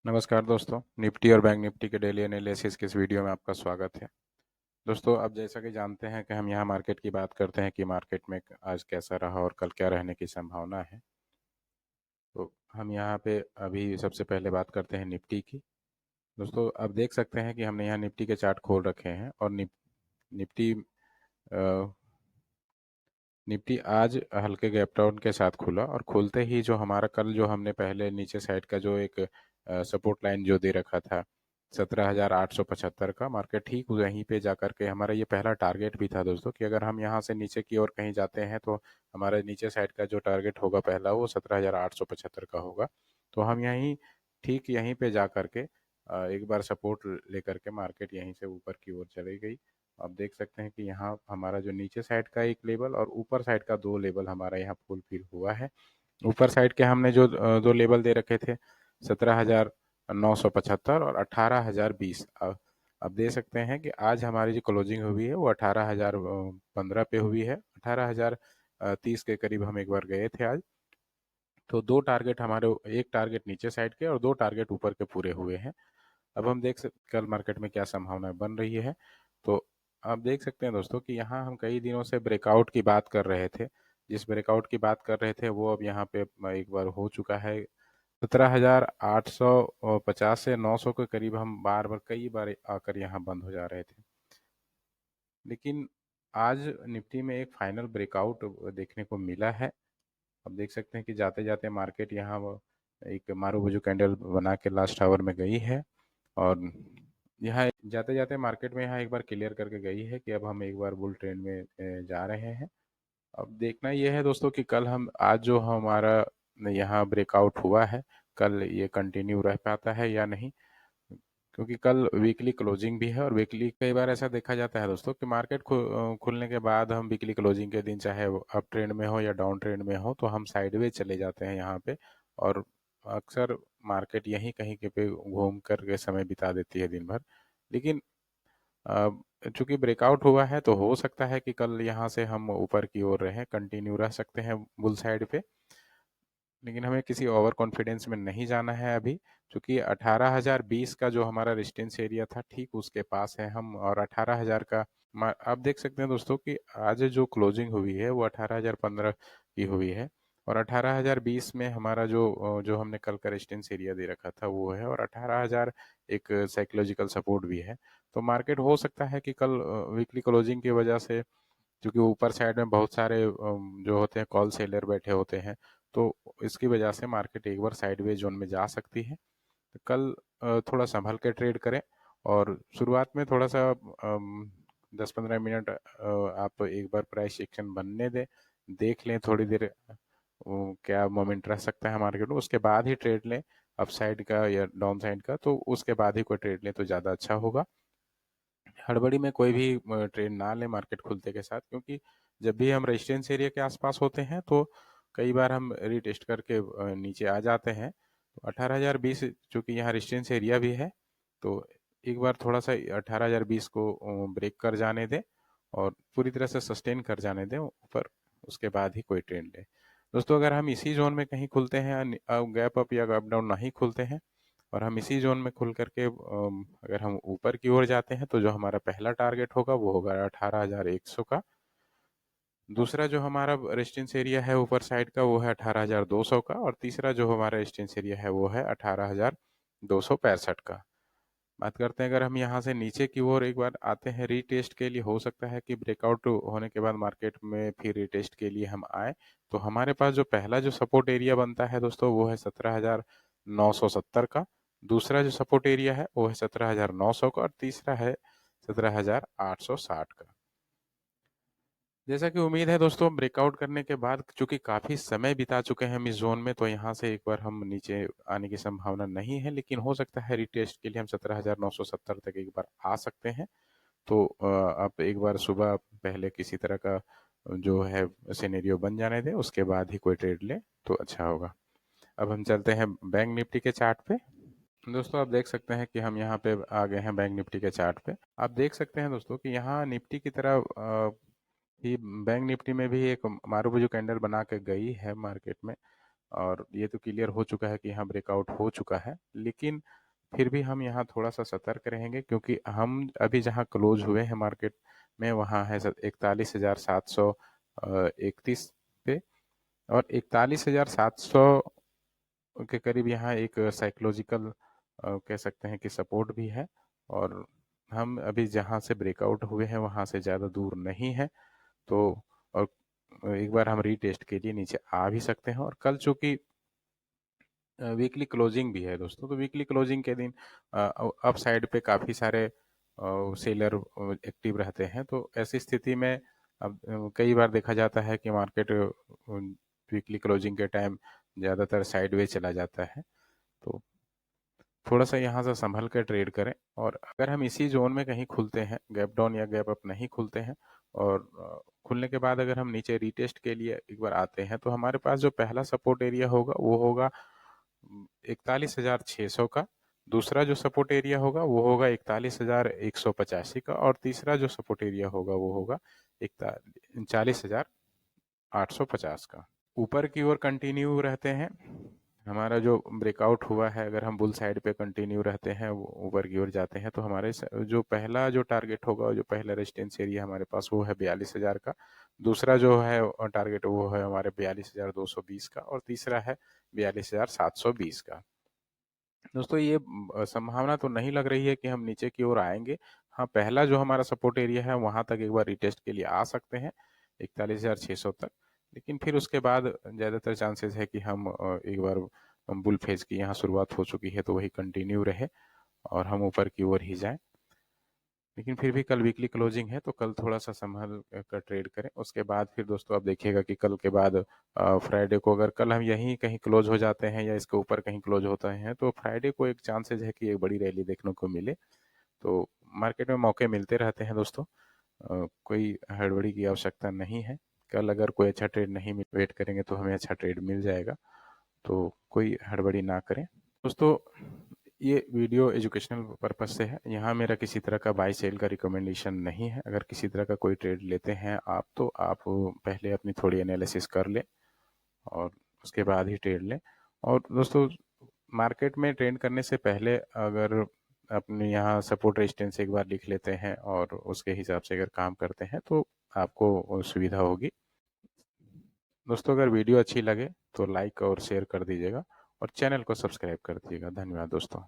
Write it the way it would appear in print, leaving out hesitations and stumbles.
नमस्कार दोस्तों, निफ्टी और बैंक निफ्टी के डेली एनालिसिस के इस वीडियो में आपका स्वागत है। दोस्तों, आप जैसा कि जानते हैं कि हम यहाँ मार्केट की बात करते हैं कि मार्केट में आज कैसा रहा और कल क्या रहने की संभावना है। तो हम यहाँ पे अभी सबसे पहले बात करते हैं निफ्टी की। दोस्तों, आप देख सकते हैं कि हमने यहाँ निफ्टी के चार्ट खोल रखे हैं और निफ्टी अ, निफ्टी आज हल्के गैप डाउन के साथ खुला और खुलते ही जो हमारा कल जो हमने पहले नीचे साइड का जो एक सपोर्ट लाइन जो दे रखा था 17,875 का, मार्केट ठीक वहीं पे जाकर के हमारा ये पहला टारगेट भी था दोस्तों कि अगर हम यहाँ से नीचे की ओर कहीं जाते हैं तो हमारे नीचे साइड का जो टारगेट होगा पहला वो 17,875 का होगा। तो हम ठीक यहीं पे जा करके एक बार सपोर्ट लेकर के मार्केट यहीं से ऊपर की ओर चली गई। आप देख सकते हैं कि यहाँ हमारा जो नीचे साइड का एक लेवल और ऊपर साइड का दो लेवल हमारा यहाँ फुलफिल हुआ है। ऊपर साइड के हमने जो दो लेवल दे रखे थे 17,975 और 18,020। अब देख सकते हैं कि आज हमारी जो क्लोजिंग हुई है वो 18,015 पे हुई है। 18,030 के करीब हम एक बार गए थे आज। तो दो टारगेट हमारे, एक टारगेट नीचे साइड के और दो टारगेट ऊपर के पूरे हुए हैं। अब हम देख सकते कल मार्केट में क्या संभावनाएं बन रही है। तो आप देख सकते हैं दोस्तों कि यहाँ हम कई दिनों से ब्रेकआउट की बात कर रहे थे। जिस ब्रेकआउट की बात कर रहे थे वो अब यहाँ पे एक बार हो चुका है। 17,850 से 900 के करीब हम बार बार कई बार आकर यहाँ बंद हो जा रहे थे। लेकिन आज निफ्टी में एक फाइनल ब्रेकआउट देखने को मिला है। अब देख सकते हैं कि जाते जाते मार्केट यहाँ एक मारूबुजू कैंडल बना के लास्ट आवर में गई है और यहाँ जाते जाते मार्केट में यहाँ एक बार क्लियर करके गई है कि अब हम एक बार बुल ट्रेंड में जा रहे हैं। अब देखना यह है दोस्तों कि कल हम आज जो हमारा यहाँ ब्रेकआउट हुआ है कल ये कंटिन्यू रह पाता है या नहीं, क्योंकि कल वीकली क्लोजिंग भी है और वीकली कई बार ऐसा देखा जाता है दोस्तों कि मार्केट खुलने के बाद हम वीकली क्लोजिंग के दिन चाहे वो अप ट्रेंड में हो या डाउन ट्रेंड में हो तो हम साइडवेज चले जाते हैं यहाँ पे और अक्सर मार्केट यहीं कहीं के पे घूम कर के समय बिता देती है दिन भर। लेकिन अ, चूंकि ब्रेकआउट हुआ है तो हो सकता है कि कल यहाँ से हम ऊपर की ओर रहें, कंटिन्यू रह सकते हैं बुल साइड पे। लेकिन हमें किसी ओवर कॉन्फिडेंस में नहीं जाना है अभी, क्योंकि 18,020 का जो हमारा रेजिस्टेंस एरिया था ठीक उसके पास है हम, और 18,000 का आप देख सकते हैं दोस्तों कि आज जो क्लोजिंग हुई है वो 18,015 की हुई है और 18,020 में हमारा जो हमने कल का रेजिस्टेंस एरिया दे रखा था वो है और 18,000 एक साइकोलॉजिकल सपोर्ट भी है। तो मार्केट हो सकता है कि कल वीकली क्लोजिंग की वजह से, क्योंकि ऊपर साइड में बहुत सारे जो होते हैं कॉल सेलर बैठे होते हैं, तो इसकी वजह से मार्केट एक बार साइडवेज जोन में जा सकती है। तो कल थोड़ा संभल के ट्रेड करें और शुरुआत में थोड़ा सा 10-15 मिनट आप एक बार प्राइस एक्शन बनने दें, देख लें थोड़ी देर क्या मोमेंट रह सकता है मार्केट में, उसके बाद ही ट्रेड लें अप साइड का या डाउन साइड का, तो उसके बाद ही कोई ट्रेड लें तो ज़्यादा अच्छा होगा। हड़बड़ी में कोई भी ट्रेड ना लें मार्केट खुलते के साथ, क्योंकि जब भी हम रेजिस्टेंस एरिया के आसपास होते हैं तो कई बार हम रीटेस्ट करके नीचे आ जाते हैं। तो 18,020 चूँकि यहाँ रेजिस्टेंस एरिया भी है, तो एक बार थोड़ा सा 18,020 को ब्रेक कर जाने दें और पूरी तरह से सस्टेन कर जाने दें ऊपर, उसके बाद ही कोई ट्रेंड लें। दोस्तों, अगर हम इसी जोन में कहीं खुलते हैं, गैप अप या गैप डाउन नहीं खुलते हैं और हम इसी जोन में खुल करके अगर हम ऊपर की ओर जाते हैं तो जो हमारा पहला टारगेट होगा वो होगा 18,100 का। दूसरा जो हमारा रेजिस्टेंस एरिया है ऊपर साइड का वो है 18,200 का और तीसरा जो हमारा रेजिस्टेंस एरिया है वो है 18,265 का। बात करते हैं, अगर हम यहाँ से नीचे की ओर एक बार आते हैं रीटेस्ट के लिए, हो सकता है कि ब्रेकआउट होने के बाद मार्केट में फिर रीटेस्ट के लिए हम आए, तो हमारे पास जो पहला जो सपोर्ट एरिया बनता है दोस्तों वो है 17,970 का। दूसरा जो सपोर्ट एरिया है वो है 17,900 का और तीसरा है 17,860 का। जैसा कि उम्मीद है दोस्तों, ब्रेकआउट करने के बाद चूंकि काफ़ी समय बिता चुके हैं हम इस जोन में, तो यहाँ से एक बार हम नीचे आने की संभावना नहीं है, लेकिन हो सकता है रिटेस्ट के लिए हम 17,970 तक एक बार आ सकते हैं। तो आप एक बार सुबह पहले किसी तरह का जो है सिनेरियो बन जाने दें, उसके बाद ही कोई ट्रेड लें तो अच्छा होगा। अब हम चलते हैं बैंक निफ्टी के चार्ट पे। दोस्तों, आप देख सकते हैं कि हम यहाँ पे आ गए हैं बैंक निफ्टी के चार्ट पे। आप देख सकते हैं दोस्तों कि यहाँ निफ्टी की तरह ही बैंक निफ्टी में भी एक मारूबुजू कैंडल बना के गई है मार्केट में। और ये तो क्लियर हो चुका है कि यहाँ ब्रेकआउट हो चुका है, लेकिन फिर भी हम यहाँ थोड़ा सा सतर्क रहेंगे, क्योंकि हम अभी जहाँ क्लोज हुए हैं मार्केट में वहाँ है 41,731 पे, और 41,700 के करीब यहाँ एक साइकोलॉजिकल कह सकते हैं कि सपोर्ट भी है, और हम अभी जहाँ से ब्रेकआउट हुए हैं वहाँ से ज़्यादा दूर नहीं है। तो और एक बार हम रीटेस्ट के लिए नीचे आ भी सकते हैं। और कल चूंकि वीकली क्लोजिंग भी है दोस्तों, तो वीकली क्लोजिंग के दिन अप साइड पे काफ़ी सारे सेलर एक्टिव रहते हैं, तो ऐसी स्थिति में अब कई बार देखा जाता है कि मार्केट वीकली क्लोजिंग के टाइम ज़्यादातर साइडवेज चला जाता है। तो थोड़ा सा यहाँ से संभल कर ट्रेड करें, और अगर हम इसी जोन में कहीं खुलते हैं, गैप डाउन या गैप अप नहीं खुलते हैं, और खुलने के बाद अगर हम नीचे रीटेस्ट के लिए एक बार आते हैं, तो हमारे पास जो पहला सपोर्ट एरिया होगा वो होगा 41,600 का। दूसरा जो सपोर्ट एरिया होगा वो होगा 41,185 का, और तीसरा जो सपोर्ट एरिया होगा वो होगा 39,850 का। ऊपर की ओर कंटिन्यू रहते हैं, हमारा जो ब्रेकआउट हुआ है, अगर हम बुल साइड पे कंटिन्यू रहते हैं, वो ऊपर की ओर जाते हैं, तो हमारे जो पहला जो टारगेट होगा, जो पहला रेजिस्टेंस एरिया हमारे पास वो है 42,000 का। दूसरा जो है टारगेट वो है हमारे 42,220 का, और तीसरा है 42,720 का। दोस्तों ये संभावना तो नहीं लग रही है कि हम नीचे की ओर आएंगे। हाँ, पहला जो हमारा सपोर्ट एरिया है वहां तक एक बार रिटेस्ट के लिए आ सकते हैं 41,600 तक, लेकिन फिर उसके बाद ज़्यादातर चांसेस है कि हम एक बार बुल फेज की यहाँ शुरुआत हो चुकी है तो वही कंटिन्यू रहे और हम ऊपर की ओर ही जाएं। लेकिन फिर भी कल वीकली क्लोजिंग है, तो कल थोड़ा सा संभल कर ट्रेड करें। उसके बाद फिर दोस्तों आप देखिएगा कि कल के बाद फ्राइडे को अगर कल हम यहीं कहीं क्लोज हो जाते हैं या इसके ऊपर कहीं क्लोज होते हैं, तो फ्राइडे को एक चांसेस है कि एक बड़ी रैली देखने को मिले। तो मार्केट में मौके मिलते रहते हैं दोस्तों, कोई हड़बड़ी की आवश्यकता नहीं है। कल अगर कोई अच्छा ट्रेड नहीं वेट करेंगे तो हमें अच्छा ट्रेड मिल जाएगा, तो कोई हड़बड़ी ना करें। दोस्तों ये वीडियो एजुकेशनल पर्पज से है, यहाँ मेरा किसी तरह का बाई सेल का रिकमेंडेशन नहीं है। अगर किसी तरह का कोई ट्रेड लेते हैं आप, तो आप पहले अपनी थोड़ी एनालिसिस कर लें और उसके बाद ही ट्रेड लें। और दोस्तों मार्केट में ट्रेड करने से पहले अगर अपने यहाँ सपोर्ट रेजिस्टेंस एक बार लिख लेते हैं और उसके हिसाब से अगर काम करते हैं तो आपको सुविधा होगी। दोस्तों अगर वीडियो अच्छी लगे तो लाइक और शेयर कर दीजिएगा और चैनल को सब्सक्राइब कर दीजिएगा। धन्यवाद दोस्तों।